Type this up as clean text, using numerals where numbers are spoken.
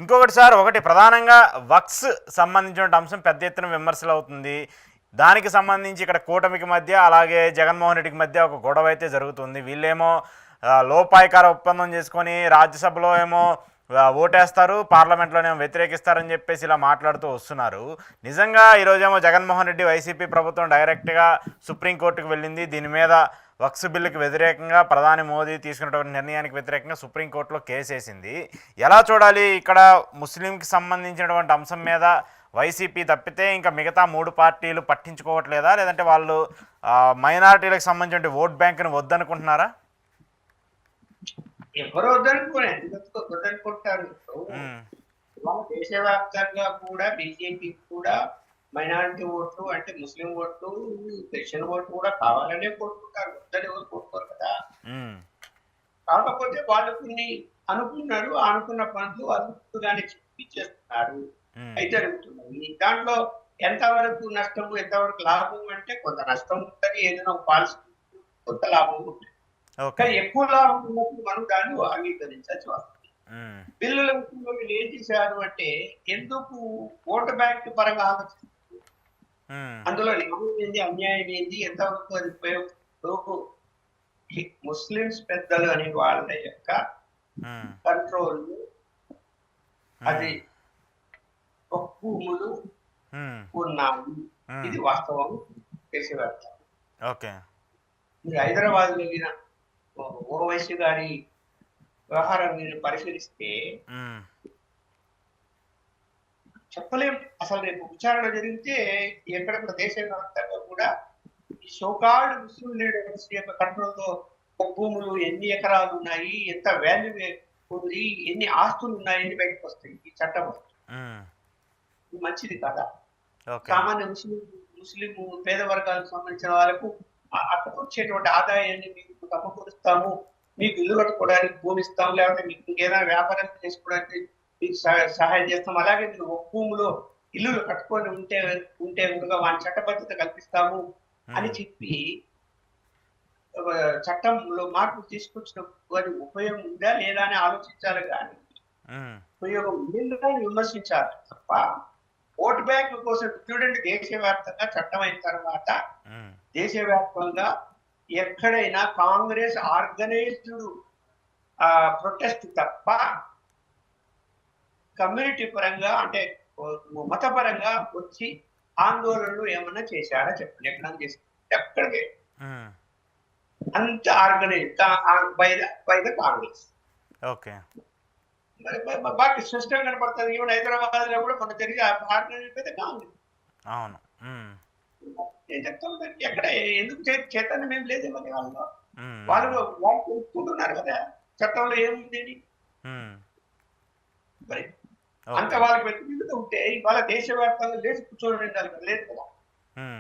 ఇంకొకటి సార్, ఒకటి ప్రధానంగా వక్స్ సంబంధించిన అంశం పెద్ద ఎత్తున విమర్శలు అవుతుంది. దానికి సంబంధించి ఇక్కడ కూటమికి మధ్య అలాగే జగన్మోహన్ రెడ్డికి మధ్య ఒక గొడవ అయితే జరుగుతుంది. వీళ్ళేమో లోపాయికార ఒప్పందం చేసుకొని రాజ్యసభలో ఏమో ఓటేస్తారు, పార్లమెంట్లోనేమో వ్యతిరేకిస్తారని చెప్పేసి ఇలా మాట్లాడుతూ వస్తున్నారు. నిజంగా ఈరోజేమో జగన్మోహన్ రెడ్డి వైసీపీ ప్రభుత్వం డైరెక్ట్గా సుప్రీంకోర్టుకు వెళ్ళింది. దీని మీద వక్స్ బిల్లుకి వ్యతిరేకంగా ప్రధాని మోదీ తీసుకున్నటువంటి నిర్ణయానికి వ్యతిరేకంగా సుప్రీంకోర్టులో కేసు వేసింది. ఎలా చూడాలి? ఇక్కడ ముస్లింకి సంబంధించినటువంటి అంశం మీద వైసీపీ తప్పితే ఇంకా మిగతా మూడు పార్టీలు పట్టించుకోవట్లేదా, లేదంటే వాళ్ళు మైనారిటీలకు సంబంధించిన ఓట్ బ్యాంకును వద్దనుకుంటున్నారా? ఎవరు వద్దనుకుంటారు. దేశవ్యాప్తంగా కూడా బీజేపీ కూడా మైనారిటీ ఓట్లు అంటే ముస్లిం ఓట్లు, క్రిస్టియన్ ఓట్లు కూడా కావాలనే కోరుకుంటారు. వద్దని ఎవరు కోరుకోరు కదా. కాకపోతే వాళ్ళు కొన్ని అనుకున్నారు, అనుకున్న పనులు అనుకుగానే ఇచ్చేస్తున్నారు, అయితే జరుగుతున్నాయి. దాంట్లో ఎంతవరకు నష్టము ఎంతవరకు లాభం అంటే కొంత నష్టం ఉంటుంది, ఏదైనా పాలసీ కొంత లాభం ఉంటుంది. కానీ ఎక్కువ లాభం ఉన్నప్పుడు మనం దాన్ని అంగీకరించాల్సి వస్తుంది. బిల్లుల విషయంలో వీళ్ళు ఏం చేశారు అంటే ఎందుకు ఓటు బ్యాంక్ పరంగా ఆలోచిస్తారు, అందులో నియమం ఏంది, అన్యాయం ఏంది, ఎంతవరకు అది ఉపయోగం. ముస్లింస్ పెద్దలు అనే వాళ్ళ యొక్క కంట్రోల్ అది భూములు ఉన్నాయి, ఇది వాస్తవం తెలిసి మీరు హైదరాబాద్ వెళ్ళిన ఓవైసీ గారి వ్యవహారం మీరు పరిశీలిస్తే చెప్పలేం. అసలు రేపు విచారణ జరిగితే ఎక్కడెక్కడ దేశవ్యాప్తంగా కూడా ఈ సోకాల్డ్ ముస్లిం లీడర్స్ యొక్క కంట్రోల్తో భూములు ఎన్ని ఎకరాలు ఉన్నాయి, ఎంత వాల్యూ ఉంది, ఎన్ని ఆస్తులు ఉన్నాయని బయటకు వస్తాయి. ఈ చట్టం మంచిది కదా. సామాన్య ముస్లిం పేద వర్గాలకు సంబంధించిన వాళ్ళకు అక్కడ వచ్చేటువంటి ఆదాయాన్ని మీకు సమకూరుస్తాము, మీకు ఇల్లు కట్టుకోవడానికి భూమి ఇస్తాం, లేకపోతే మీకు ఏదైనా వ్యాపారం చేసుకోవడానికి మీకు సహాయం చేస్తాం, అలాగే మీరు ఒక భూమిలో ఇల్లులు కట్టుకొని ఉంటే ఉండగా వాటి చట్టబద్ధత కల్పిస్తాము అని చెప్పి చట్టంలో మార్పులు తీసుకొచ్చిన వారి ఉపయోగం ఉందా లేదా అని ఆలోచించాలి, కానీ ఉపయోగం ఉందా అని విమర్శించాలి తప్ప ఓట్ బ్యాంక్ కోసం చూడండి. దేశవ్యాప్తంగా చట్టం అయిన తర్వాత దేశవ్యాప్తంగా ఎక్కడైనా కాంగ్రెస్ ఆర్గనైజ్డ్ ప్రొటెస్ట్ తప్ప కమ్యూనిటీ పరంగా అంటే మతపరంగా వచ్చి ఆందోళనలు ఏమన్నా చేశారా చెప్పండి. ఎక్కడ చేసి ఎక్కడికి అంత ఆర్గనైజ్ బై ద కాంగ్రెస్. బాగా స్పష్టంగా కనపడుతుంది. ఈవెన్ హైదరాబాద్ లో కూడా మన తిరిగి ఆర్గనైజ్ అయితే కాంగ్రెస్. అవును, నేను చెప్తాను ఎక్కడ ఎందుకు చైతన్యం ఏం లేదు మరి వాళ్ళు తెలుసుకుంటున్నారు కదా చట్టంలో ఏముంది అని. మరి అంత వాళ్ళకి వ్యతిరేకత ఉంటే ఇవాళ దేశవ్యాప్తంగా లేచి కూర్చోవడం లేదు కదా.